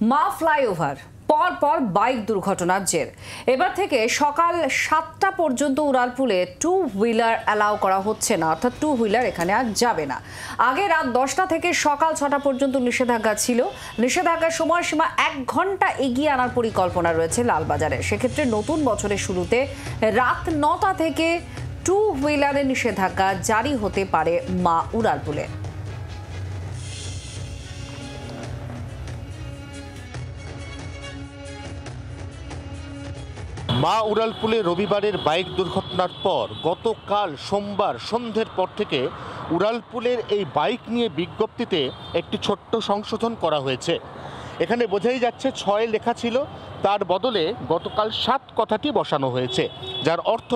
মা ফ্লাইওভার পর বাইক দুর্ঘটনার জের। এবার থেকে সকাল 7টা পর্যন্ত উড়ালপুলে টু হুইলার অ্যালাউ করা হচ্ছে না, অর্থাৎ টু হুইলার এখানে আর যাবে না। আগে রাত 10টা থেকে সকাল 6টা পর্যন্ত নিষেধাজ্ঞা ছিল। নিষেধাজ্ঞার সময়সীমা 1 ঘন্টা এগিয়ে আনার পরিকল্পনা রয়েছে লালবাজারে। সেক্ষেত্রে নতুন বছরের শুরুতে রাত 9টা থেকে টু হুইলারের নিষেধাজ্ঞা জারি হতে পারে মা উড়ালপুলে। মা উড়ালপুলে রবিবারের বাইক দুর্ঘটনার পর গতকাল সোমবার সন্ধ্যের পর থেকে উড়ালপুলের এই বাইক নিয়ে বিজ্ঞপ্তিতে একটি ছোট্ট সংশোধন করা হয়েছে। এখানে বোঝাই যাচ্ছে 6 লেখা ছিল, তার বদলে গতকাল 7 কথাটি বসানো হয়েছে, যার অর্থ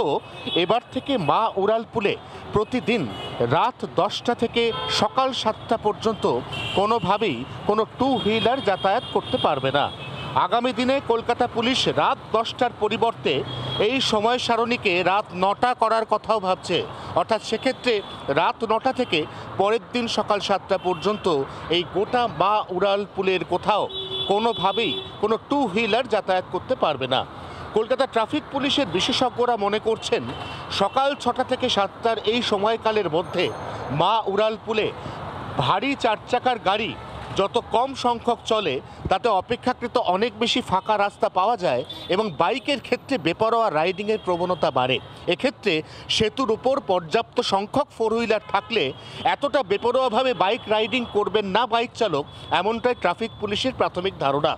এবার থেকে মা উড়ালপুলে প্রতিদিন রাত 10টা থেকে সকাল 7টা পর্যন্ত কোনোভাবেই কোনো টু হুইলার যাতায়াত করতে পারবে না। আগামী দিনে কলকাতা পুলিশ রাত 10টার পরিবর্তে এই সময় সারণীকে রাত 9টা করার কথাও ভাবছে। অর্থাৎ সেক্ষেত্রে রাত 9টা থেকে পরের দিন সকাল 7টা পর্যন্ত এই গোটা মা উড়ালপুলের কোথাও কোনোভাবেই কোনো টু হুইলার যাতায়াত করতে পারবে না। কলকাতা ট্রাফিক পুলিশের বিশেষজ্ঞরা মনে করছেন সকাল 6টা থেকে 7টার এই সময়কালের মধ্যে মা উড়ালপুলে ভারী 4 চাকার গাড়ি যত কম সংখ্যক চলে তাতে অপেক্ষাকৃত অনেক বেশি ফাঁকা রাস্তা পাওয়া যায় এবং বাইকের ক্ষেত্রে বেপরোয়া রাইডিংয়ের প্রবণতা বাড়ে। এক্ষেত্রে সেতুর উপর পর্যাপ্ত সংখ্যক 4 হুইলার থাকলে এতটা বেপরোয়াভাবে বাইক রাইডিং করবেন না বাইক চালক, এমনটাই ট্রাফিক পুলিশের প্রাথমিক ধারণা।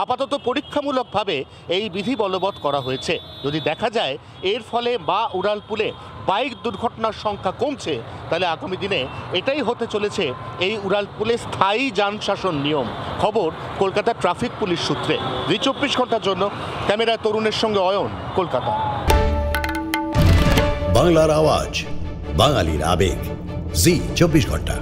আপাতত পরীক্ষামূলকভাবে এই বিধি বলবৎ করা হয়েছে। যদি দেখা যায় এর ফলে মা উড়ালপুলে বাইক দুর্ঘটনার সংখ্যা কমছে, তাহলে আগামী দিনে এটাই হতে চলেছে এই উড়ালপুলে স্থায়ী যান শাসন নিয়ম। খবর কলকাতা ট্রাফিক পুলিশ সূত্রে। 24 ঘন্টার জন্য ক্যামেরায় তরুণের সঙ্গে অয়ন, কলকাতা। বাংলার আওয়াজ, বাঙালির আবেগ, জি 24 ঘন্টা।